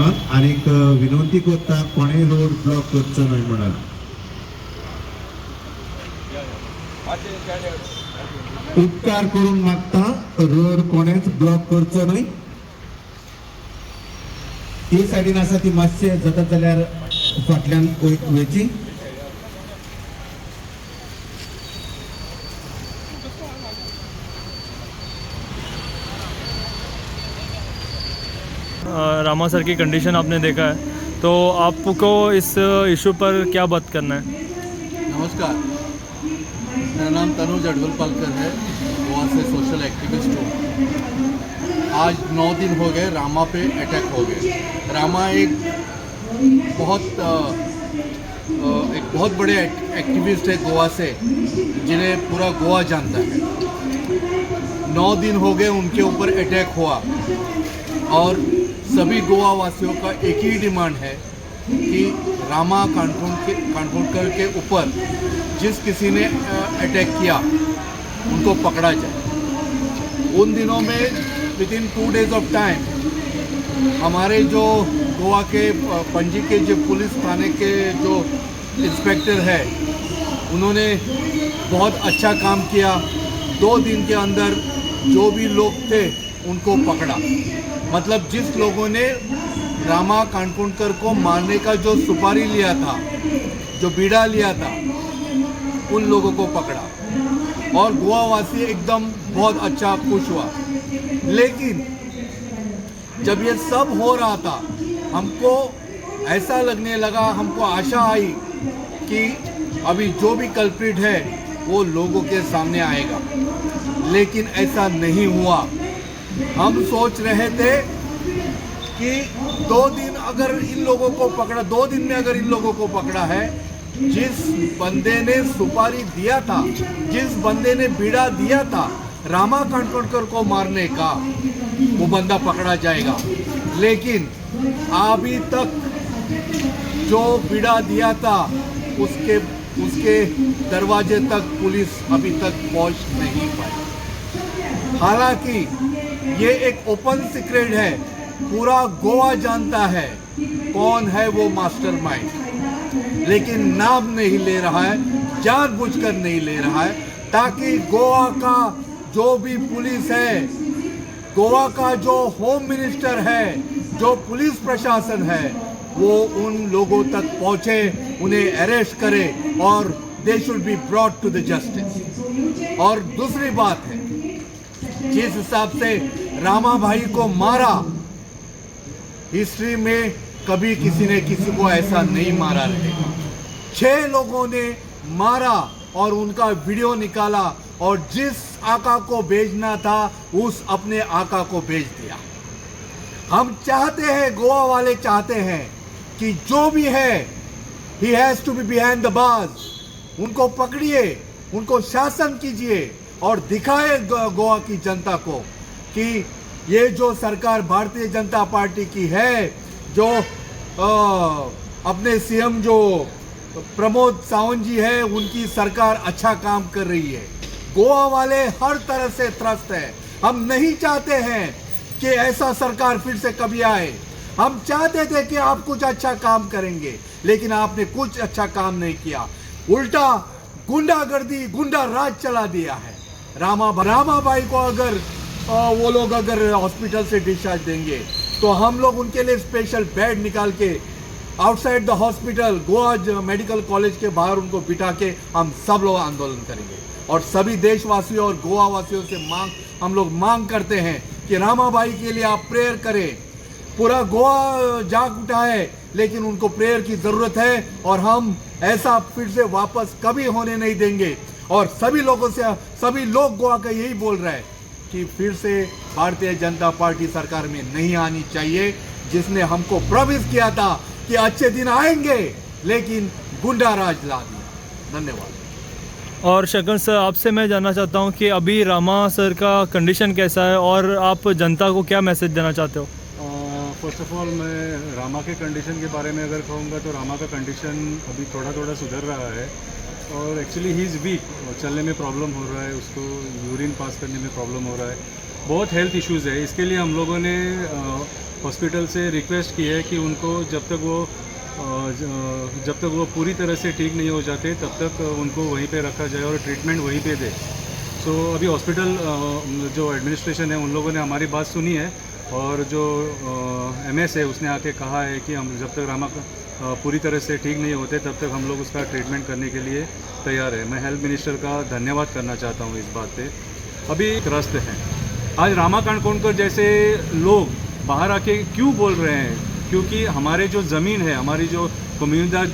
आणि विनंती करता कोणी रोड ब्लॉक करचो न्हय म्हणून उपकार करून मागता रोड कोणेच ब्लॉक करचो न्हय ती सायडीन आसा ती मातशे जाता जाल्यार फाटल्यान वयची रामा सर की कंडीशन आपने देखा है, तो आपको इस इशू पर क्या बात करना है? नमस्कार, मेरा नाम तनुज अडवलपालकर है, गोवा से सोशल एक्टिविस्ट हूँ। आज 9 दिन हो गए रामा पे अटैक हो गए। रामा एक बहुत बड़े एक्टिविस्ट है गोवा से, जिन्हें पूरा गोवा जानता है। 9 दिन हो गए उनके ऊपर अटैक हुआ और सभी गोवा वासियों का एक ही डिमांड है कि रामा कांडकोडकर के ऊपर जिस किसी ने अटैक किया उनको पकड़ा जाए। उन दिनों में विदिन 2 days ऑफ टाइम हमारे जो गोवा के पणजी के जो पुलिस थाने के जो इंस्पेक्टर है उन्होंने बहुत अच्छा काम किया। 2 दिन के अंदर जो भी लोग थे उनको पकड़ा। मतलब जिस लोगों ने रामा कांडकोडकर को मारने का जो सुपारी लिया था, जो बीड़ा लिया था, उन लोगों को पकड़ा और गोवा वासी एकदम बहुत अच्छा खुश हुआ। लेकिन जब ये सब हो रहा था हमको ऐसा लगने लगा, हमको आशा आई कि अभी जो भी कल्प्रिट है वो लोगों के सामने आएगा, लेकिन ऐसा नहीं हुआ। हम सोच रहे थे कि 2 दिन अगर इन लोगों को पकड़ा, 2 दिन में अगर इन लोगों को पकड़ा है, जिस बंदे ने सुपारी दिया था, जिस बंदे ने बीड़ा दिया था रामा कांडकोडकर को मारने का, वो बंदा पकड़ा जाएगा। लेकिन अभी तक जो बीड़ा दिया था उसके दरवाजे तक पुलिस अभी तक पहुंच नहीं पाई। हालांकि ये एक ओपन सीक्रेट है, पूरा गोवा जानता है कौन है वो मास्टरमाइंड, लेकिन नाम नहीं ले रहा है, जानबूझकर नहीं ले रहा है, ताकि गोवा का जो भी पुलिस है, गोवा का जो होम मिनिस्टर है, जो पुलिस प्रशासन है, वो उन लोगों तक पहुंचे, उन्हें अरेस्ट करे और they should be brought to the justice. और दूसरी बात है, जिस हिसाब से रामा भाई को मारा, हिस्ट्री में कभी किसी ने किसी को ऐसा नहीं मारा रहेगा। 6 लोगों ने मारा और उनका वीडियो निकाला और जिस आका को भेजना था उस अपने आका को भेज दिया। हम चाहते हैं, गोवा वाले चाहते हैं कि जो भी है he has to be behind the bars. उनको पकड़िए, उनको शासन कीजिए और दिखाए गोवा की जनता को कि ये जो सरकार भारतीय जनता पार्टी की है, जो अपने सीएम जो प्रमोद सावंत जी है, उनकी सरकार अच्छा काम कर रही है। गोवा वाले हर तरह से त्रस्त है। हम नहीं चाहते हैं कि ऐसा सरकार फिर से कभी आए। हम चाहते थे कि आप कुछ अच्छा काम करेंगे, लेकिन आपने कुछ अच्छा काम नहीं किया, उल्टा गुंडागर्दी, गुंडा राज चला दिया है। रामा भाई को अगर वो लोग अगर हॉस्पिटल से डिस्चार्ज देंगे तो हम लोग उनके लिए स्पेशल बेड निकाल के outside the hospital Goa medical college के बाहर उनको बिठा के हम सब लोग आंदोलन करेंगे। और सभी देशवासियों और गोवा वासियों से हम लोग मांग करते हैं कि रामा भाई के लिए आप प्रेयर करें। पूरा गोवा जाग उठा है, लेकिन उनको प्रेयर की ज़रूरत है और हम ऐसा फिर से वापस कभी होने नहीं देंगे। और सभी लोग गोवा का यही बोल रहे हैं कि फिर से भारतीय जनता पार्टी सरकार में नहीं आनी चाहिए, जिसने हमको प्रॉमिस किया था कि अच्छे दिन आएंगे, लेकिन गुंडा राज ला दिया। धन्यवाद। और शकन सर, आपसे मैं जानना चाहता हूं कि अभी रामा सर का कंडीशन कैसा है और आप जनता को क्या मैसेज देना चाहते हो? फर्स्ट ऑफ ऑल मैं रामा के कंडीशन के बारे में अगर कहूँगा तो रामा का कंडीशन अभी थोड़ा थोड़ा सुधर रहा है और एक्चुअली ही इज़ वीक, चलने में प्रॉब्लम हो रहा है, उसको यूरिन पास करने में प्रॉब्लम हो रहा है, बहुत हेल्थ इश्यूज़ है। इसके लिए हम लोगों ने हॉस्पिटल से रिक्वेस्ट की है कि उनको जब तक वो पूरी तरह से ठीक नहीं हो जाते तब तक उनको वहीं पे रखा जाए और ट्रीटमेंट वहीं पे दे। सो अभी हॉस्पिटल जो एडमिनिस्ट्रेशन है उन लोगों ने हमारी बात सुनी है और जो एमएस है उसने आके कहा है कि हम जब तक रामा पूरी तरह से ठीक नहीं होते तब तक हम लोग उसका ट्रीटमेंट करने के लिए तैयार है। मैं हेल्थ मिनिस्टर का धन्यवाद करना चाहता हूँ इस बात पे। अभी त्रस्त हैं। आज रामा कांडकोणकर जैसे लोग बाहर आके क्यों बोल रहे हैं? क्योंकि हमारे जो ज़मीन है, हमारी जो कम्युनिदार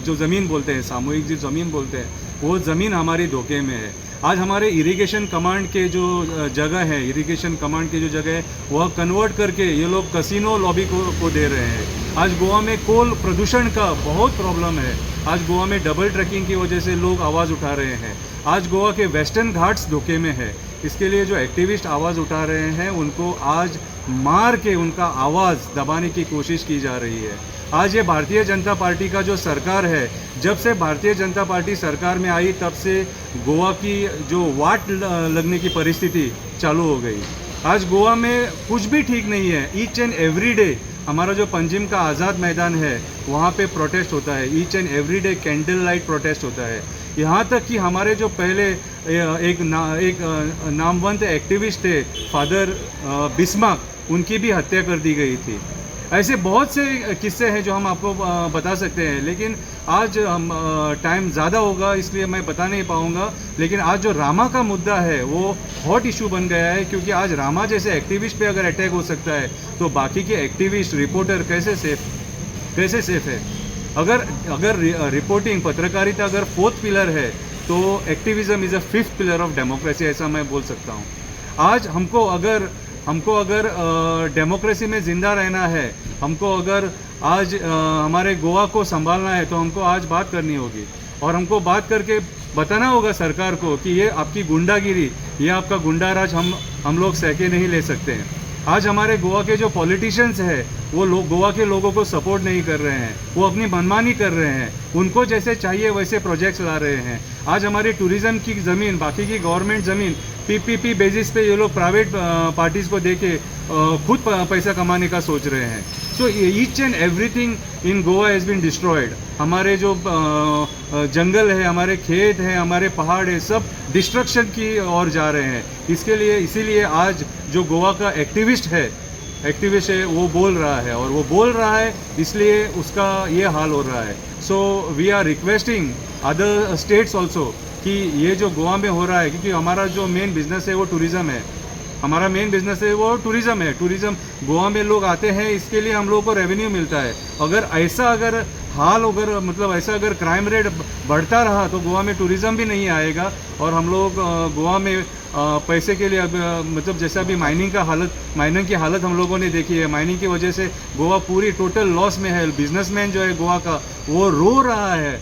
जो ज़मीन बोलते हैं, सामूहिक जो ज़मीन बोलते हैं, वो ज़मीन हमारी धोखे में है। आज हमारे इरिगेशन कमांड के जो जगह है, इरिगेशन कमांड की जो जगह है वह कन्वर्ट करके ये लोग कसिनो लॉबी को दे रहे हैं। आज गोवा में कोल प्रदूषण का बहुत प्रॉब्लम है। आज गोवा में डबल ट्रैकिंग की वजह से लोग आवाज़ उठा रहे हैं। आज गोवा के वेस्टर्न घाट्स धोखे में है। इसके लिए जो एक्टिविस्ट आवाज़ उठा रहे हैं उनको आज मार के उनका आवाज़ दबाने की कोशिश की जा रही है। आज ये भारतीय जनता पार्टी का जो सरकार है, जब से भारतीय जनता पार्टी सरकार में आई तब से गोवा की जो वाट लगने की परिस्थिति चालू हो गई। आज गोवा में कुछ भी ठीक नहीं है। ईच एंड एवरी डे हमारा जो पंजिम का आज़ाद मैदान है वहाँ पे प्रोटेस्ट होता है। Each and every day candle light protest होता है। यहाँ तक कि हमारे जो पहले एक नामवंत एक्टिविस्ट थे फादर बिस्मार्क, उनकी भी हत्या कर दी गई थी। ऐसे बहुत से किस्से हैं जो हम आपको बता सकते हैं, लेकिन आज हम टाइम ज़्यादा होगा इसलिए मैं बता नहीं पाऊँगा। लेकिन आज जो रामा का मुद्दा है वो हॉट इशू बन गया है, क्योंकि आज रामा जैसे एक्टिविस्ट पे अगर अटैक हो सकता है तो बाकी के एक्टिविस्ट, रिपोर्टर कैसे सेफ है? अगर रिपोर्टिंग, पत्रकारिता अगर 4th पिलर है तो activism is a 5th pillar of democracy, ऐसा मैं बोल सकता हूँ। आज हमको अगर डेमोक्रेसी में ज़िंदा रहना है, हमको अगर आज हमारे गोवा को संभालना है तो हमको आज बात करनी होगी और हमको बात करके बताना होगा सरकार को कि ये आपकी गुंडागिरी, ये आपका गुंडाराज हम लोग सहके नहीं ले सकते हैं। आज हमारे गोवा के जो पॉलिटिशियंस हैं वो लोग गोवा के लोगों को सपोर्ट नहीं कर रहे हैं, वो अपनी मनमानी कर रहे हैं, उनको जैसे चाहिए वैसे प्रोजेक्ट्स ला रहे हैं। आज हमारी टूरिज़्म की ज़मीन, बाकी की गवर्नमेंट ज़मीन पीपीपी बेसिस पे ये लोग प्राइवेट पार्टीज़ को देके खुद पैसा कमाने का सोच रहे हैं। So each and everything in Goa has been destroyed. हमारे जो जंगल है, हमारे खेत हैं, हमारे पहाड़ है, सब डिस्ट्रक्शन की ओर जा रहे हैं। इसीलिए आज जो गोवा का एक्टिविस्ट है वो बोल रहा है, और वो बोल रहा है इसलिए उसका ये हाल हो रहा है। So we are requesting other states also कि ये जो गोवा में हो रहा है, क्योंकि हमारा जो मेन बिजनेस है वो टूरिज़्म है, हमारा मेन बिजनेस है वो टूरिज़्म है। टूरिज़्म गोवा में लोग आते हैं, इसके लिए हम लोगों को रेवेन्यू मिलता है। अगर क्राइम रेट बढ़ता रहा तो गोवा में टूरिज़्म भी नहीं आएगा और हम लोग गोवा में पैसे के लिए मतलब जैसे अभी माइनिंग की हालत हम लोगों ने देखी है। माइनिंग की वजह से गोवा पूरी टोटल लॉस में है। बिजनेसमैन जो है गोवा का वो रो रहा है,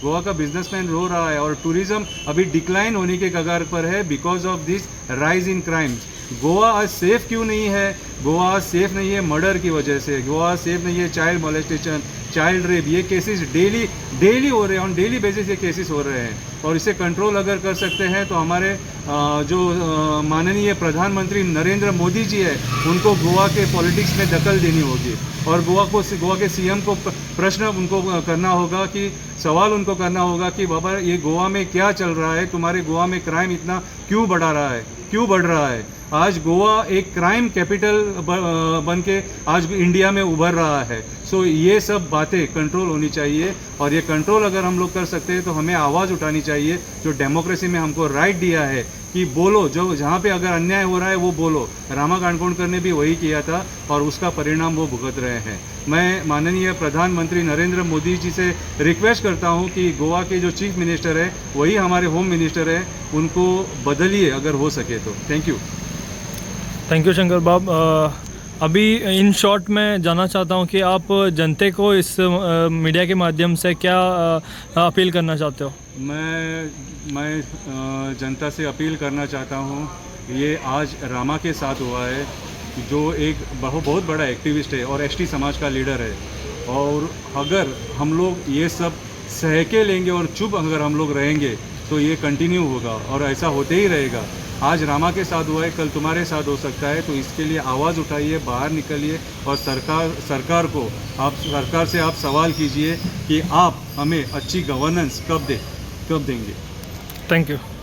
गोवा का बिजनेसमैन रो रहा है, और टूरिज़्म अभी डिक्लाइन होने के कगार पर है because of this rise in crimes. Goa आज सेफ क्यों नहीं है? गोवा आज सेफ नहीं है मर्डर की वजह से, गोवा सेफ नहीं है चाइल्ड मोलेस्टेशन, चाइल्ड रेप, ये केसेस डेली हो रहे हैं, ऑन डेली बेसिस ये केसेस हो रहे हैं। और इसे कंट्रोल अगर कर सकते हैं तो हमारे जो माननीय प्रधानमंत्री नरेंद्र मोदी जी है उनको गोवा के पॉलिटिक्स में दखल देनी होगी, और गोवा के सीएम को प्रश्न उनको करना होगा, कि सवाल उनको करना होगा कि बाबा ये गोवा में क्या चल रहा है, तुम्हारे गोवा में क्राइम इतना क्यों बढ़ रहा है? आज गोवा एक क्राइम कैपिटल बन के आज इंडिया में उभर रहा है। सो ये सब बातें कंट्रोल होनी चाहिए, और ये कंट्रोल अगर हम लोग कर सकते हैं तो हमें आवाज़ उठानी चाहिए, जो डेमोक्रेसी में हमको राइट दिया है कि बोलो, जो जहाँ पे अगर अन्याय हो रहा है वो बोलो। रामा कांडकोणकर ने भी वही किया था और उसका परिणाम वो भुगत रहे हैं। मैं माननीय प्रधानमंत्री नरेंद्र मोदी जी से रिक्वेस्ट करता हूँ कि गोवा के जो चीफ मिनिस्टर है वही हमारे होम मिनिस्टर है, उनको बदलिए अगर हो सके तो। थैंक यू शंकर बाब। अभी इन शॉर्ट मैं जानना चाहता हूँ कि आप जनता को इस मीडिया के माध्यम से क्या अपील करना चाहते हो? मैं जनता से अपील करना चाहता हूँ, ये आज रामा के साथ हुआ है, जो एक बहुत बड़ा एक्टिविस्ट है और एसटी समाज का लीडर है, और अगर हम लोग ये सब सह के लेंगे और चुप अगर हम लोग रहेंगे तो ये कंटिन्यू होगा और ऐसा होते ही रहेगा। आज रामा के साथ हुआ है, कल तुम्हारे साथ हो सकता है। तो इसके लिए आवाज़ उठाइए, बाहर निकलिए और सरकार से आप सवाल कीजिए कि आप हमें अच्छी गवर्नेंस कब देंगे। Thank you.